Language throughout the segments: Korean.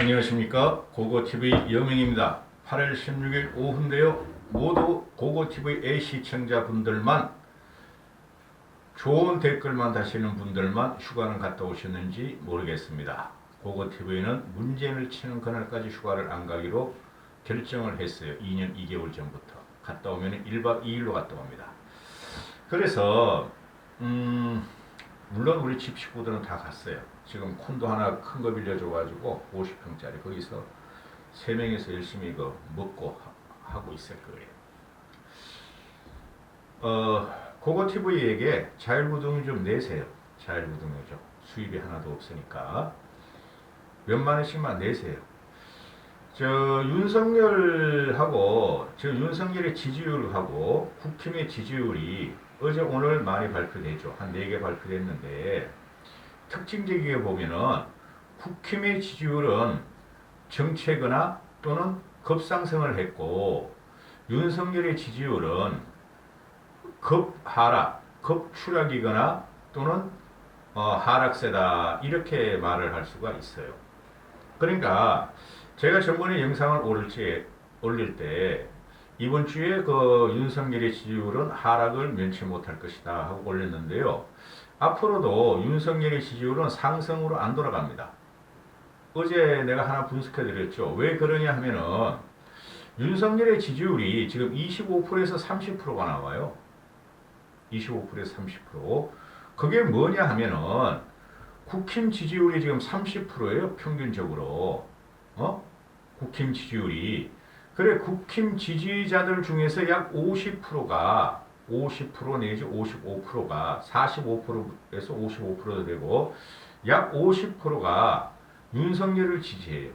안녕하십니까. 고고TV 여명입니다. 8월 16일 오후인데요. 모두 고고TV의 시청자분들만, 좋은 댓글만 다시는 분들만 휴가는 갔다 오셨는지 모르겠습니다. 고고TV는 문재인을 치는 그날까지 휴가를 안 가기로 결정을 했어요. 2년 2개월 전부터. 갔다 오면 1박 2일로 갔다 옵니다. 그래서 물론 우리 집 식구들은 다 갔어요. 지금 콘도 하나 큰 거 빌려줘가지고 50평짜리 거기서 3명이서 열심히 먹고 하고 있을 거예요. 고고TV에게 자율부동을 좀 내세요. 자율부동이죠. 수입이 하나도 없으니까 몇만 원씩만 내세요. 윤석열의 지지율하고 국힘의 지지율이 어제 오늘 많이 발표되죠. 한 4개 발표됐는데, 특징적이게 보면은 국힘의 지지율은 정체거나 또는 급상승을 했고, 윤석열의 지지율은 급하락, 급추락이거나 또는 하락세다, 이렇게 말을 할 수가 있어요. 그러니까 제가 전번에 영상을 올릴 때 이번 주에 윤석열의 지지율은 하락을 면치 못할 것이다 하고 올렸는데요. 앞으로도 윤석열의 지지율은 상승으로 안 돌아갑니다. 어제 내가 하나 분석해 드렸죠. 왜 그러냐 하면은 윤석열의 지지율이 지금 25%에서 30%가 나와요. 25%에서 30%. 그게 뭐냐 하면은 국힘 지지율이 지금 30%예요. 평균적으로. 국힘 지지율이. 그래, 국힘 지지자들 중에서 약 50%가 50% 내지 55%가 45%에서 55% 되고, 약 50%가 윤석열을 지지해요.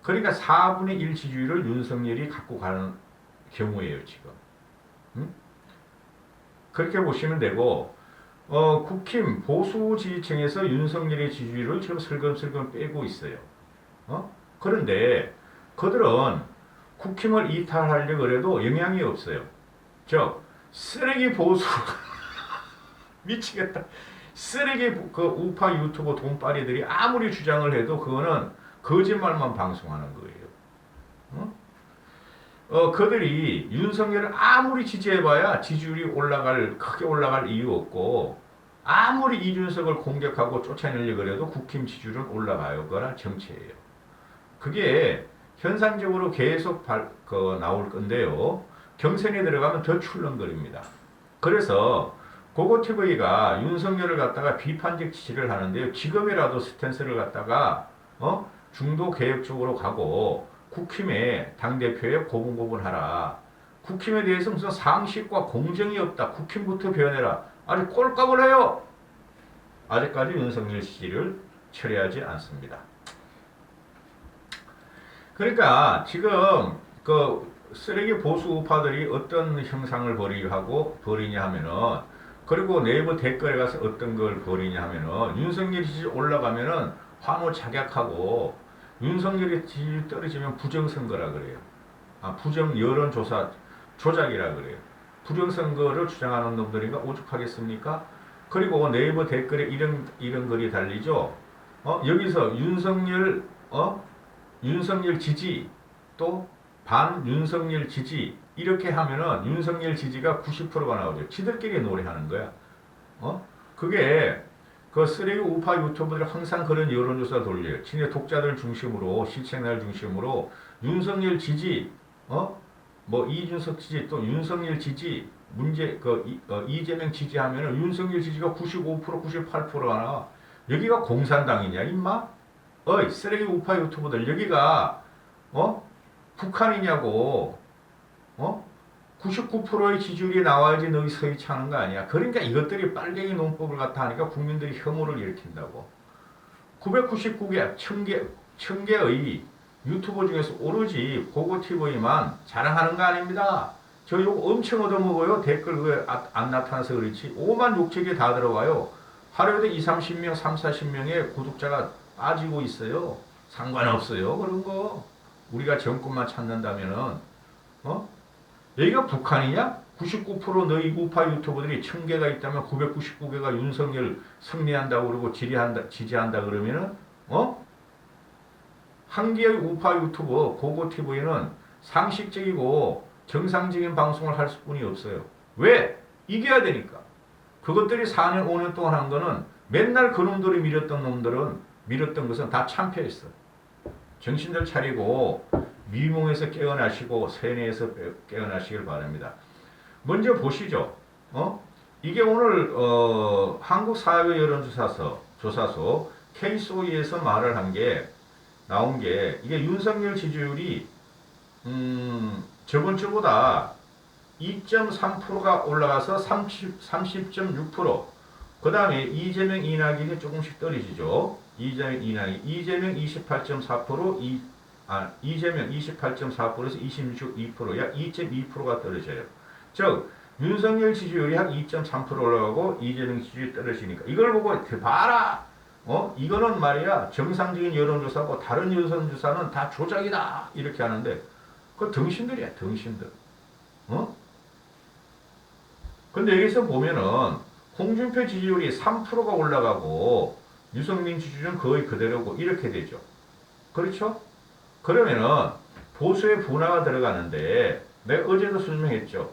그러니까 4분의 1 지지율을 윤석열이 갖고 가는 경우예요, 지금. 그렇게 보시면 되고, 국힘 보수 지지층에서 윤석열의 지지율을 지금 슬금슬금 빼고 있어요. 그런데 그들은 국힘을 이탈하려고 해도 영향이 없어요. 즉, 쓰레기 보수 미치겠다. 쓰레기 우파 유튜버 돈바리들이 아무리 주장을 해도 그거는 거짓말만 방송하는 거예요. 그들이 윤석열을 아무리 지지해봐야 지지율이 크게 올라갈 이유 없고, 아무리 이준석을 공격하고 쫓아내려고 해도 국힘 지지율은 올라가요. 그거나 정치예요. 그게 현상적으로 계속 나올 건데요. 경선에 들어가면 더 출렁거립니다. 그래서 고고TV가 윤석열을 갖다가 비판적 지지를 하는데요. 지금이라도 스탠스를 갖다가 중도 개혁 쪽으로 가고 국힘의 당대표에 고분고분하라. 국힘에 대해서 무슨 상식과 공정이 없다. 국힘부터 변해라. 아주 꼴값을 해요. 아직까지 윤석열 지지를 철회하지 않습니다. 그러니까 지금 쓰레기 보수 우파들이 어떤 형상을 벌이냐 하면은, 그리고 네이버 댓글에 가서 어떤 걸 벌이냐 하면은, 윤석열 지지 올라가면은 환호 착약하고, 윤석열의 지지 떨어지면 부정선거라 그래요. 부정 여론조사 조작이라 그래요. 부정선거를 주장하는 놈들인가 오죽하겠습니까? 그리고 네이버 댓글에 이런 글이 달리죠. 여기서 윤석열 지지, 또 반윤석열 지지, 이렇게 하면은 윤석열 지지가 90%가 나오죠. 지들끼리 노래하는 거야. 그게 쓰레기 우파 유튜버들이 항상 그런 여론조사 돌려요. 친의 독자들 중심으로, 시청자들 중심으로 윤석열 지지, 이준석 지지, 또 윤석열 지지, 이재명 지지하면은 윤석열 지지가 95%, 98%가 나와. 여기가 공산당이냐, 임마? 어이, 쓰레기 우파 유튜버들, 여기가, 북한이냐고, 99%의 지지율이 나와야지 너희 서희치 하는 거 아니야. 그러니까 이것들이 빨갱이 논법을 갖다 하니까 국민들이 혐오를 일으킨다고. 999개, 1000개의 유튜버 중에서 오로지 고고TV만 자랑하는 거 아닙니다. 저 이거 엄청 얻어먹어요. 댓글 왜 안 나타나서 그렇지. 5만 6천 개 다 들어가요. 하루에도 30명, 40명의 구독자가 빠지고 있어요. 상관없어요. 그런 거. 우리가 정권만 찾는다면은, 여기가 북한이냐? 99% 너희 우파 유튜버들이 1000개가 있다면 999개가 윤석열 승리한다고 그러고 지지한다 그러면은, 한기의 우파 유튜버 고고TV는 상식적이고 정상적인 방송을 할 수뿐이 없어요. 왜? 이겨야 되니까. 그것들이 4년, 5년 동안 한 거는 맨날 그놈들이 밀었던 것은 다 참패했어. 정신들 차리고 미몽에서 깨어나시고 세뇌에서 깨어나시길 바랍니다. 먼저 보시죠. 이게 오늘 한국사회 여론조사소 KSOE에서 말을 한 게 나온 게 이게 윤석열 지지율이 저번 주보다 2.3%가 올라가서 30.6%. 그 다음에 이재명 이낙연이 조금씩 떨어지죠. 이재명 28.4%, 이재명 28.4%에서 26.2%, 약 2.2%가 떨어져요. 즉 윤석열 지지율이 한 2.3% 올라가고 이재명 지지율이 떨어지니까 이걸 보고 봐라. 이거는 말이야 정상적인 여론조사고 다른 여론조사는 다 조작이다 이렇게 하는데 그 등신들이야 등신들. 근데 여기서 보면은 홍준표 지지율이 3%가 올라가고 유승민 지지율은 거의 그대로고 이렇게 되죠. 그렇죠? 그러면은 보수의 분화가 들어가는데 내가 어제도 설명했죠.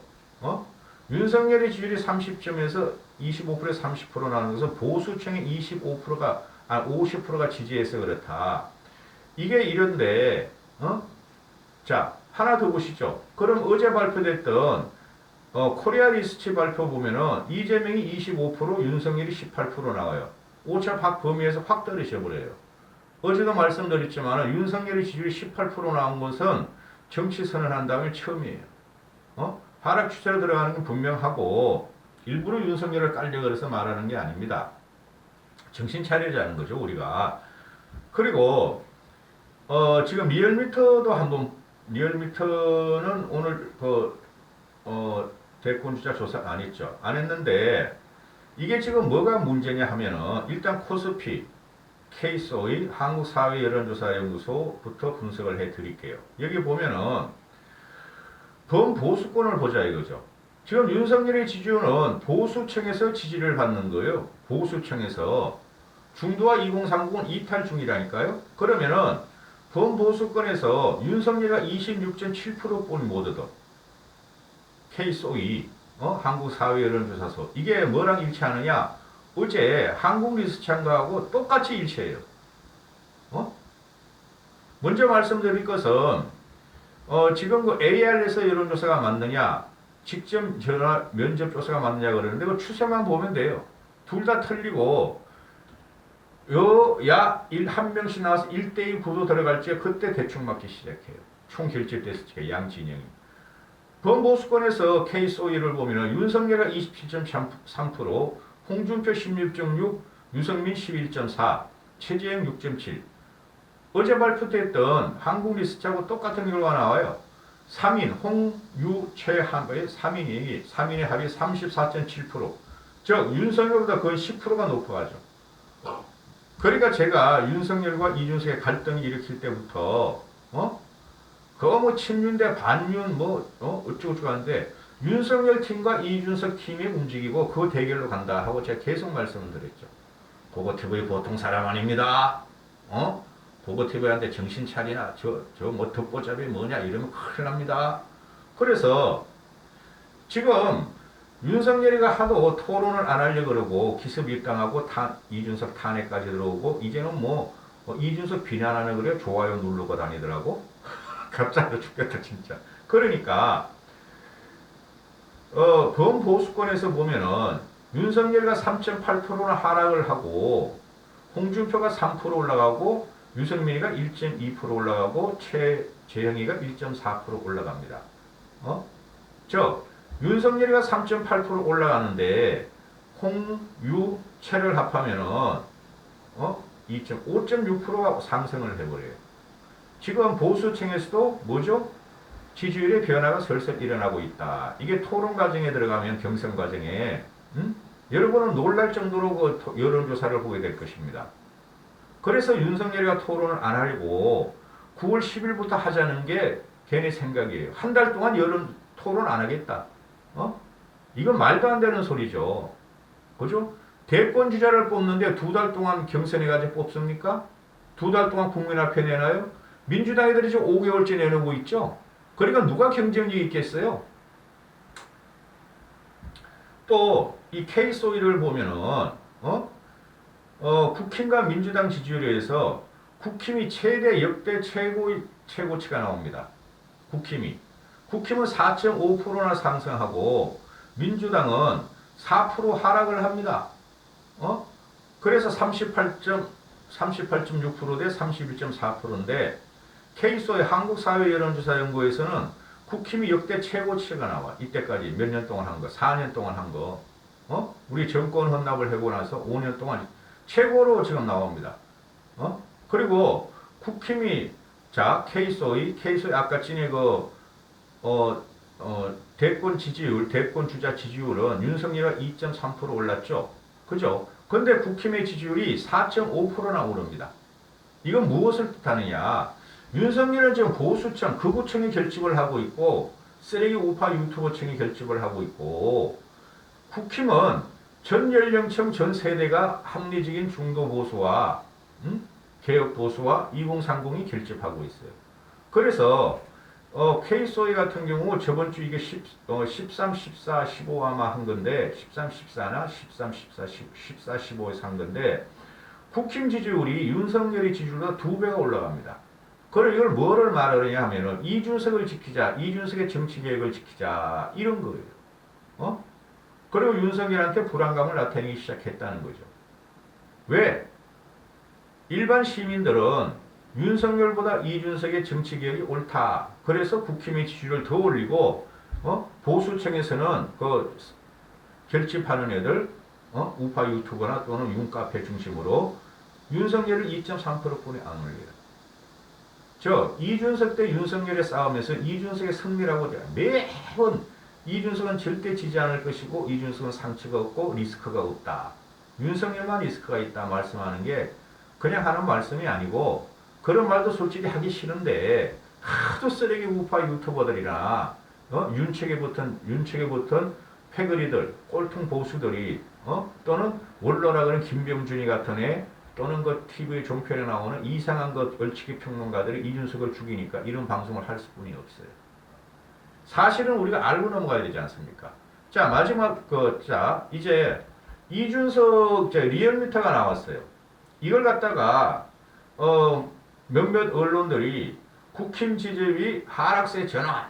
윤석열의 지지율이 30점에서 25%에서 30% 나오는 것은 보수층의 50%가 지지해서 그렇다. 이게 이런데 자 하나 더 보시죠. 그럼 어제 발표됐던 코리아 리서치 발표 보면은 이재명이 25%, 윤석열이 18% 나와요. 오차 범위에서 확 떨어져 버려요. 어제도 말씀드렸지만 윤석열의 지지율이 18% 나온 것은 정치 선언한 다음에 처음이에요. 하락 추세로 들어가는 건 분명하고 일부러 윤석열을 깔려고 해서 말하는 게 아닙니다. 정신 차리자는 거죠 우리가. 그리고 지금 리얼미터도 한번 리얼미터는 오늘 대권 주자 조사 안 했죠. 안 했는데 이게 지금 뭐가 문제냐 하면은 일단 코스피, KSOE 한국사회여론조사연구소부터 분석을 해 드릴게요. 여기 보면은 범보수권을 보자 이거죠. 지금 윤석열의 지지율은 보수층에서 지지를 받는 거예요. 보수층에서. 중도와 2030은 이탈 중이라니까요. 그러면은 범보수권에서 윤석열이가 26.7%뿐 못 얻어. KSOE 한국사회여론조사소 이게 뭐랑 일치하느냐? 어제 한국리서치하고 똑같이 일치해요. 먼저 말씀드릴 것은 지금 그 AR에서 여론조사가 맞느냐, 직접 전화 면접조사가 맞느냐 그러는데 그 추세만 보면 돼요. 둘 다 틀리고 한 명씩 나와서 1대1 구도 들어갈지 그때 대충 맞기 시작해요. 총 결집됐을 때 양진영이. 범보수권에서 KSOE를 보면 윤석열이 27.3%, 홍준표 16.6%, 유승민 11.4%, 최재형 6.7%. 어제 발표됐던 한국리서치하고 똑같은 결과가 나와요. 3인, 홍, 유, 최한의 3인의 합이 34.7%. 즉 윤석열보다 거의 10%가 높아가죠. 그러니까 제가 윤석열과 이준석의 갈등이 일으킬 때부터 그거 뭐 친윤 대 반윤 어쩌고저쩌고 하는데 윤석열 팀과 이준석 팀이 움직이고 그 대결로 간다 하고 제가 계속 말씀을 드렸죠. 고고TV 보통 사람 아닙니다. 고고TV한테 정신 차리나 저 뭐 덕보잡이 뭐냐 이러면 큰일 납니다. 그래서 지금 윤석열이가 하도 토론을 안 하려고 그러고 기습 입당하고 이준석 탄핵까지 들어오고 이제는 이준석 비난하는 그래 좋아요 누르고 다니더라고. 갑자기 죽겠다 진짜. 그러니까 범보수권에서 보면은 윤석열이가 3.8%나 하락을 하고 홍준표가 3% 올라가고 유승민이가 1.2% 올라가고 최재형이가 1.4% 올라갑니다. 즉 윤석열이가 3.8% 올라가는데 홍, 유, 최를 합하면은 5.6%가 상승을 해버려요. 지금 보수층에서도 뭐죠? 지지율의 변화가 슬슬 일어나고 있다. 이게 토론 과정에 들어가면 경선 과정에 여러분은 놀랄 정도로 그 여론조사를 보게 될 것입니다. 그래서 윤석열이가 토론을 안 하려고 9월 10일부터 하자는 게 걔네 생각이에요. 한 달 동안 토론 안 하겠다. 이건 말도 안 되는 소리죠. 그죠? 대권 주자를 뽑는데 2달 동안 경선해가지고 뽑습니까? 2달 동안 국민 앞에 내놔요? 민주당 애들이 지금 5개월째 내놓고 있죠. 그러니까 누가 경쟁력이 있겠어요? 또 이 K소위를 보면은 국힘과 민주당 지지율에서 국힘이 최대 역대 최고치가 나옵니다. 국힘은 4.5%나 상승하고 민주당은 4% 하락을 합니다. 그래서 38.6% 대 31.4%인데 K소의 한국사회여론조사연구에서는 국힘이 역대 최고치가 나와. 이때까지 몇 년 동안 한 거, 4년 동안 한 거. 우리 정권 헌납을 하고 나서 5년 동안 최고로 지금 나옵니다. 그리고 국힘이 K소의 아까 전에 대권 주자 지지율은 윤석열이 2.3% 올랐죠. 그죠? 근데 국힘의 지지율이 4.5%나 오릅니다. 이건 무엇을 뜻하느냐? 윤석열은 지금 보수층, 극우층이 결집을 하고 있고 쓰레기 우파 유튜버층이 결집을 하고 있고 국힘은 전 연령층 전 세대가 합리적인 중도 보수와 개혁 보수와 2030이 결집하고 있어요. 그래서 K소위 같은 경우 저번 주 이게 13, 14, 15 아마 한 건데 13, 14나 13, 14, 14, 15에서 한 건데 국힘 지지율이 윤석열의 지지율보다 2배가 올라갑니다. 그럼 이걸 뭐를 말하느냐 하면은 이준석을 지키자, 이준석의 정치개혁을 지키자 이런 거예요. 그리고 윤석열한테 불안감을 나타내기 시작했다는 거죠. 왜? 일반 시민들은 윤석열보다 이준석의 정치개혁이 옳다. 그래서 국힘의 지지율을 더 올리고 보수층에서는 그 결집하는 애들 우파 유튜버나 또는 윤카페 중심으로 윤석열을 2.3%뿐이 안 올려요. 이준석 대 윤석열의 싸움에서 이준석의 승리라고 돼요. 매번 이준석은 절대 지지 않을 것이고 이준석은 상처가 없고 리스크가 없다. 윤석열만 리스크가 있다 말씀하는 게 그냥 하는 말씀이 아니고 그런 말도 솔직히 하기 싫은데 하도 쓰레기 우파 유튜버들이나 윤책에 붙은 패거리들 꼴통 보수들이 또는 원로라 그런 김병준이 같은 애 또는 그 TV 종편에 나오는 이상한 것 얼치기 평론가들이 이준석을 죽이니까 이런 방송을 할 수뿐이 없어요. 사실은 우리가 알고 넘어가야 되지 않습니까? 자, 마지막 이제 이준석 리얼미터가 나왔어요. 이걸 갖다가 몇몇 언론들이 국힘 지지율이 하락세 전환,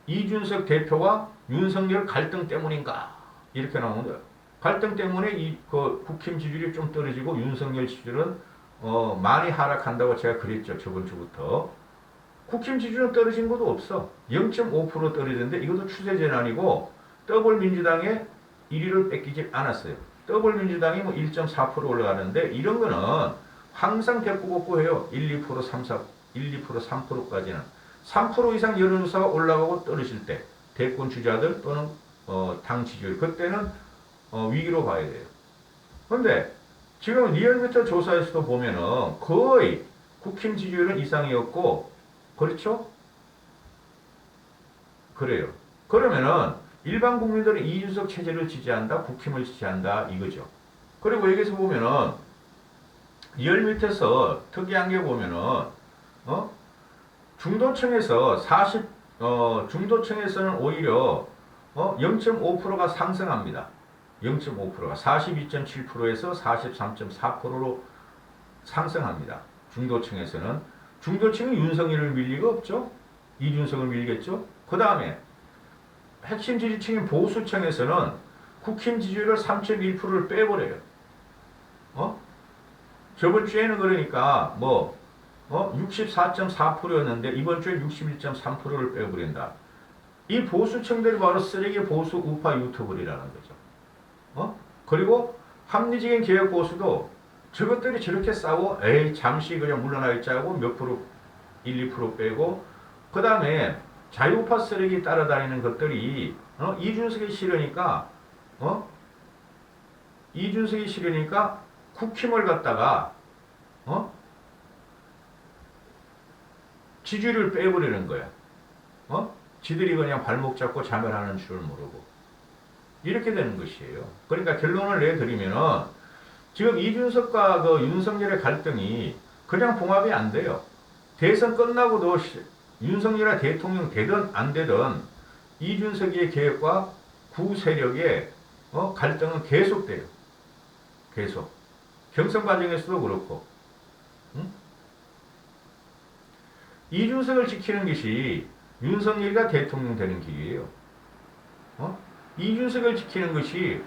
이준석 대표와 윤석열 갈등 때문인가 이렇게 나오는데 갈등 때문에 국힘 지지율이 좀 떨어지고 윤석열 지지율은 많이 하락한다고 제가 그랬죠. 저번 주부터. 국힘 지지율은 떨어진 것도 없어. 0.5% 떨어졌는데 이것도 추세 전환이고 더블민주당의 1위를 뺏기지 않았어요. 더블민주당이 1.4% 올라가는데 이런 거는 항상 대꾸복구 해요. 1, 2%, 3, 4, 1, 2%, 3%까지는. 3% 이상 여론조사가 올라가고 떨어질 때 대권 주자들 또는 당 지지율 그때는 위기로 봐야 돼요. 그런데 지금 리얼미터 조사에서도 보면은 거의 국힘 지지율은 이상이었고 그렇죠? 그래요. 그러면은 일반 국민들은 이준석 체제를 지지한다, 국힘을 지지한다 이거죠. 그리고 여기서 보면은 리얼미터에서 특이한 게 보면은 중도층에서는 오히려 0.5%가 상승합니다. 0.5%가 42.7%에서 43.4%로 상승합니다. 중도층이 윤석열을 밀 리가 없죠. 이준석을 밀겠죠. 그 다음에 핵심 지지층인 보수층에서는 국힘 지지율을 3.1%를 빼버려요. 저번 주에는 그러니까 64.4%였는데 이번 주에 61.3%를 빼버린다. 이 보수층들이 바로 쓰레기 보수 우파 유튜버들이라는 거죠. 그리고 합리적인 개혁 보수도 저것들이 저렇게 싸워 잠시 그냥 물러나 있자고 몇 프로 1, 2% 빼고 그 다음에 자유우파 쓰레기 따라다니는 것들이 이준석이 싫으니까 국힘을 갖다가 지지율을 빼버리는 거야. 지들이 그냥 발목 잡고 자멸하는 줄 모르고 이렇게 되는 것이에요. 그러니까 결론을 내드리면은 지금 이준석과 윤석열의 갈등이 그냥 봉합이 안 돼요. 대선 끝나고도 윤석열이 대통령 되든 안 되든 이준석의 계획과 구 세력의 갈등은 계속돼요. 계속. 경선 과정에서도 그렇고. 응? 이준석을 지키는 것이 윤석열이가 대통령 되는 길이에요. 이준석을 지키는 것이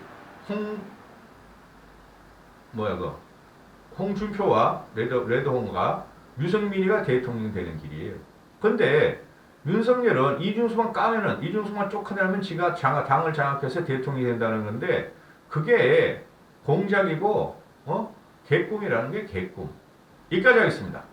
홍준표와 레드홍과 유승민이가 대통령 되는 길이에요. 근데 윤석열은 이준석만 까면은, 이준석만 쫓아내면 지가 당을 장악해서 대통령이 된다는 건데, 그게 공작이고, 개꿈이라는 게 개꿈. 여기까지 하겠습니다.